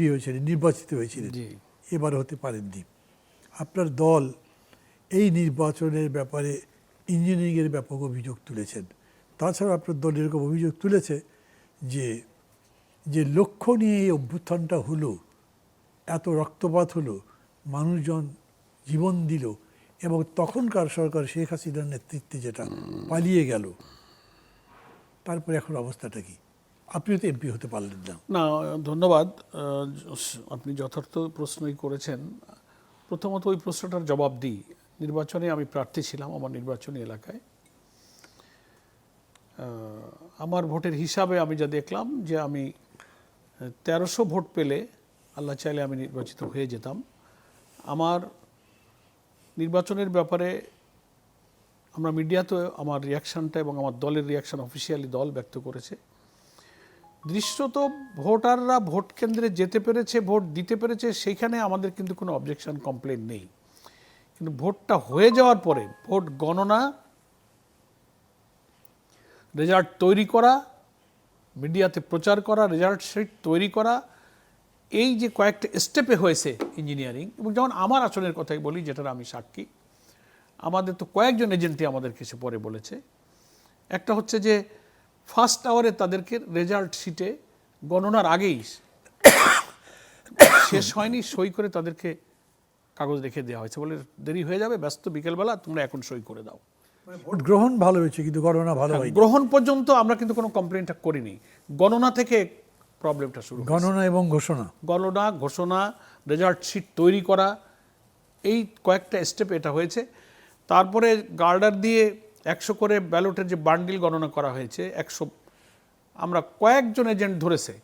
MP হয়েছিলেন, নির্বাচিত হয়েছিলেন, এবার হতে পারেননি। আপনার দল এই নির্বাচনের ব্যাপারে ইঞ্জিনিয়ারিংয়ের ব্যাপক অভিযোগ তুলেছেন। তাছাড়া আপনার দল এরকম অভিযোগ তুলেছে যে যে লক্ষ্য নিয়ে এই অভ্যুত্থানটা হলো, এত রক্তপাত হলো, মানুষজন জীবন দিল, এবং তখনকার সরকার শেখ হাসিনার নেতৃত্বে যেটা পালিয়ে গেল, তারপরে এখন অবস্থাটা কি? আপনিও তো এমপি হতে পারলেন না। না, ধন্যবাদ। আপনি যথার্থ প্রশ্নই করেছেন। প্রথমত ওই প্রশ্নটার জবাব দিই। নির্বাচনে আমি প্রার্থী ছিলাম আমার নির্বাচনী এলাকায়। আমার ভোটের হিসাবে আমি যা দেখলাম যে আমি 1300 ভোট পেলে আল্লাহ চাইলে আমি নির্বাচিত হয়ে যেতাম। আমার নির্বাচনের ব্যাপারে আমরা মিডিয়াতে আমার রিয়াকশানটা এবং আমার দলের রিয়াকশান অফিসিয়ালি দল ব্যক্ত করেছে। দৃশ্যত ভোটাররা ভোট কেন্দ্রে যেতে পেরেছে, ভোট দিতে পেরেছে, সেইখানে আমাদের কিন্তু কোনো অবজেকশন কমপ্লেন নেই। কিন্তু ভোটটা হয়ে যাওয়ার পরে ভোট গণনা, রেজাল্ট তৈরি করা, মিডিয়াতে প্রচার করা, রেজাল্ট শিট তৈরি করা, এই যে কয়েকটা স্টেপে হয়েছে ইঞ্জিনিয়ারিং। এবং যেমন আমার আসনের কথাই বলি, যেটার আমি সাক্ষী, আমাদের তো কয়েকজন এজেন্টই আমাদের কিছু পরে বলেছে। একটা হচ্ছে যে ফার্স্ট আওয়ারে তাদেরকে রেজাল্ট শিটে গণনার আগেই শেষ হয়নি, সই করে তাদেরকে কাগজ রেখে দেওয়া হয়েছে, বলে দেরি হয়ে যাবে, ব্যস্ত বিকেলবেলা, তোমরা এখন সই করে দাও। ভোট গ্রহণ ভালো হয়েছে কিন্তু গণনা ভালো হয়নি। গ্রহণ পর্যন্ত আমরা কিন্তু কোনো কমপ্লেনটা করিনি, গণনা থেকে প্রবলেমটা শুরু। গণনা এবং ঘোষণা, গণনা, ঘোষণা, রেজাল্ট শিট তৈরি করা, এই কয়েকটা স্টেপ এটা হয়েছে। তারপরে গার্ডার দিয়ে 100 করে ব্যালটের যে বান্ডিল গণনা করা হয়েছে, 100 আমরা কয়েকজন এজেন্ট ধরেছে।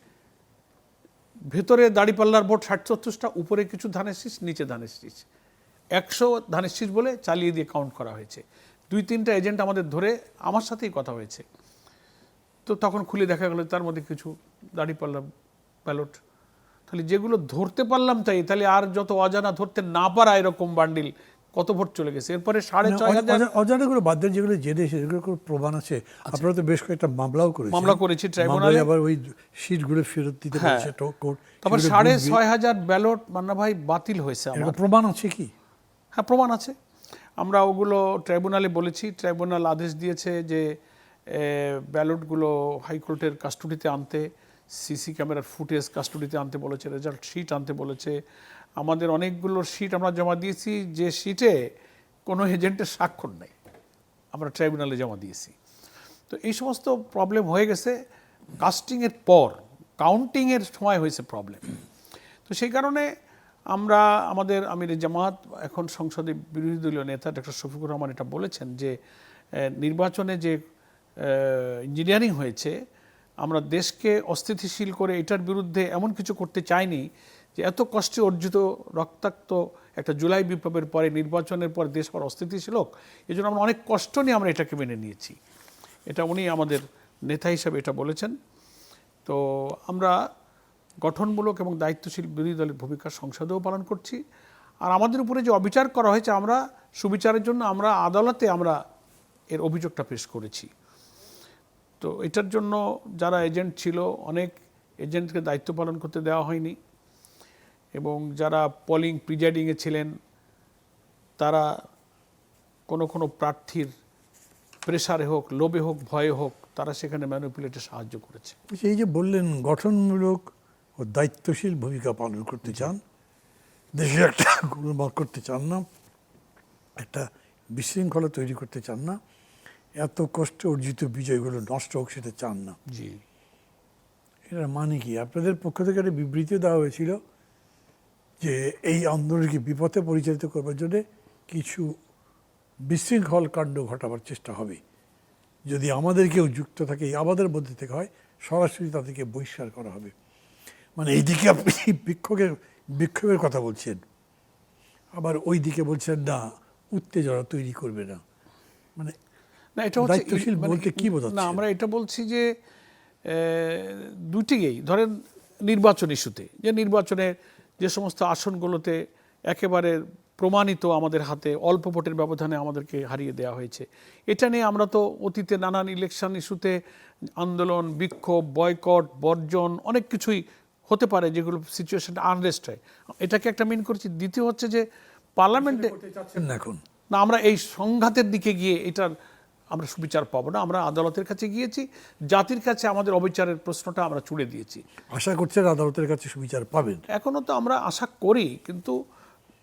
ভেতরে দাঁড়িপাল্লার ভোট 60-70টা, উপরে কিছু ধানের শীষ, নিচে ধানের শীষ, 100 ধানের শীষ বলে চালিয়ে দিয়ে কাউন্ট করা হয়েছে। 2-3টা এজেন্ট আমাদের ধরে আমার সাথেই কথা হয়েছে। তো তখন খুলে দেখা গেল তার মধ্যে কিছু দাঁড়িপাল্লা ব্যালট। তাহলে যেগুলো ধরতে পারলাম তাই, তাহলে আর যত অজানা ধরতে না পারা এরকম বান্ডিল কত ভোট চলে গেছে। এরপরে 6,500 অজানাগুলো বাদ দেন, যেগুলো জেনে সেগুলো কোনো প্রমাণ আছে। আপনারা তো বেশ কয়েকটা মামলাও করেছেন। মামলা করেছি ট্রাইব্যুনালে, আবার ওই সিটগুলো ফেরত দিতে বলেছে কোর্ট। তারপর 6,500 ব্যালট মান্না ভাই বাতিল হয়েছে। আমার প্রমাণ আছে কি? হ্যাঁ, প্রমাণ আছে। আমরা ওগুলো ট্রাইব্যুনালে বলেছি, ট্রাইব্যুনাল আদেশ দিয়েছে যে ব্যালটগুলো হাইকোর্টের কাস্টডিতে আনতে, সিসি ক্যামেরার ফুটেজ কাস্টডিতে আনতে বলেছে, রেজাল্ট শিট আনতে বলেছে। আমাদের অনেকগুলো শিট আমরা জমা দিয়েছি যে শিটে কোনো এজেন্টের স্বাক্ষর নেই, আমরা ট্রাইব্যুনালে জমা দিয়েছি। তো এই সমস্ত প্রবলেম হয়ে গেছে। কাস্টিংয়ের পর কাউন্টিংয়ের সময় হয়েছে প্রবলেম। তো সেই কারণে আমরা আমাদের আমির জামাত, এখন সংসদে বিরোধী দলীয় নেতা ডক্টর শফিকুর রহমান এটা বলেছেন যে নির্বাচনে যে ইঞ্জিনিয়ারিং হয়েছে, আমরা দেশকে অস্থিতিশীল করে এটার বিরুদ্ধে এমন কিছু করতে চাইনি যে এত কষ্টে অর্জিত রক্তাক্ত একটা জুলাই বিপ্লবের পরে নির্বাচনের পর দেশ আবার অস্থিতিশীল হোক, এই জন্য আমরা অনেক কষ্ট নিয়ে আমরা এটাকে মেনে নিয়েছি। এটা উনি আমাদের নেতা হিসাবে এটা বলেছেন। তো আমরা গঠনমূলক এবং দায়িত্বশীল বিরোধী দলের ভূমিকা সংসদেও পালন করছি। আর আমাদের উপরে যে অবিচার করা হয়েছে, আমরা সুবিচারের জন্য আমরা আদালতে আমরা এর অভিযোগটা পেশ করেছি। তো এটার জন্য যারা এজেন্ট ছিল, অনেক এজেন্টকে দায়িত্ব পালন করতে দেওয়া হয়নি, এবং যারা পোলিং প্রিজাইডিংয়ে ছিলেন তারা কোনো প্রার্থীর প্রেসারে হোক, লোভে হোক, ভয়ে হোক, তারা সেখানে ম্যানিপুলেটে সাহায্য করেছে। এই যে বললেন গঠনমূলক ও দায়িত্বশীল ভূমিকা পালন করতে চান, দেশে একটা গোলমাল করতে চান না, একটা বিশৃঙ্খলা তৈরি করতে চান না, এত কষ্ট অর্জিত বিজয়গুলো নষ্ট হোক সেটা চান না। জি, এটার মানে কি? আপনাদের পক্ষ থেকে একটা বিবৃতি দেওয়া হয়েছিল যে এই আন্দোলনকে বিপথে পরিচালিত করবার জন্য কিছু বিশৃঙ্খল কাণ্ড ঘটাবার চেষ্টা হবে। যদি আমাদের কেউ যুক্ত থাকে, আমাদের মধ্যে থেকে হয়, সরাসরি তাদেরকে বহিষ্কার করা হবে। মানে এইদিকে আপনি বিক্ষোভের কথা বলছেন, আবার ওই দিকে বলছেন না উত্তেজনা তৈরি করবে না। মানে না, এটা হচ্ছে দায়িত্বশীল বলতে কি বোঝাচ্ছে? না, আমরা এটা বলছি যে দুটিকেই ধরেন নির্বাচন ইস্যুতে, যে নির্বাচনে যে সমস্ত আসনগুলোতে একেবারে প্রমাণিত আমাদের হাতে অল্প ভোটের ব্যবধানে আমাদেরকে হারিয়ে দেওয়া হয়েছে, এটা নিয়ে আমরা তো অতীতে নানান ইলেকশন ইস্যুতে আন্দোলন, বিক্ষোভ, বয়কট, বর্জন অনেক কিছুই হতে পারে যেগুলো সিচুয়েশনটা আনরেস্ট হয়, এটাকে একটা মিন করছি। দ্বিতীয় হচ্ছে যে পার্লামেন্টে করতে চাচ্ছেন না এখন? না, আমরা এই সংঘাতের দিকে গিয়ে এটার আমরা সুবিচার পাবো না। আমরা আদালতের কাছে গিয়েছি, জাতির কাছে আমাদের অবিচারের প্রশ্নটা আমরা ছুড়ে দিয়েছি। আশা করছেন আদালতের কাছে সুবিচার পাবেন? এখনও তো আমরা আশা করি, কিন্তু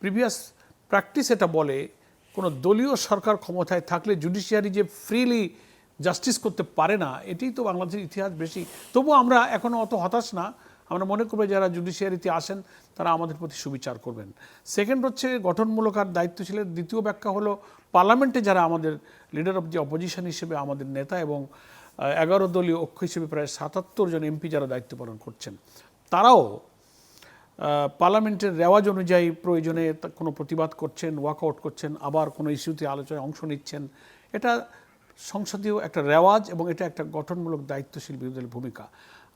প্রিভিয়াস প্র্যাকটিস এটা বলে কোনো দলীয় সরকার ক্ষমতায় থাকলে জুডিশিয়ারি যে ফ্রিলি জাস্টিস করতে পারে না, এটাই তো বাংলাদেশের ইতিহাস বেশি। তবুও আমরা এখনও অত হতাশ না। আমরা মনে করবো যারা জুডিশিয়ারিতে আসেন তারা আমাদের প্রতি সুবিচার করবেন। সেকেন্ড হচ্ছে গঠনমূলক আর দায়িত্বশীলের দ্বিতীয় ব্যাখ্যা হলো পার্লামেন্টে যারা আমাদের লিডার অফ দি অপোজিশন হিসেবে আমাদের নেতা এবং 11 দলীয় ঐক্য হিসেবে প্রায় 77 জন এমপি যারা দায়িত্ব পালন করছেন, তারাও পার্লামেন্টের রেওয়াজ অনুযায়ী প্রয়োজনে কোনো প্রতিবাদ করছেন, ওয়াকআউট করছেন, আবার কোনো ইস্যুতে আলোচনায় অংশ নিচ্ছেন। এটা সংসদীয় একটা রেওয়াজ এবং এটা একটা গঠনমূলক দায়িত্বশীল বিরোধী দলের ভূমিকা।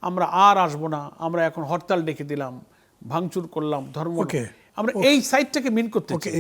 আমরা আর আসবো না, আমরা এখন হরতাল ডেকে দিলাম, ভাঙচুর করলাম, ধর্ম, আমরা এই সাইডটাকে মিন করতে চাই।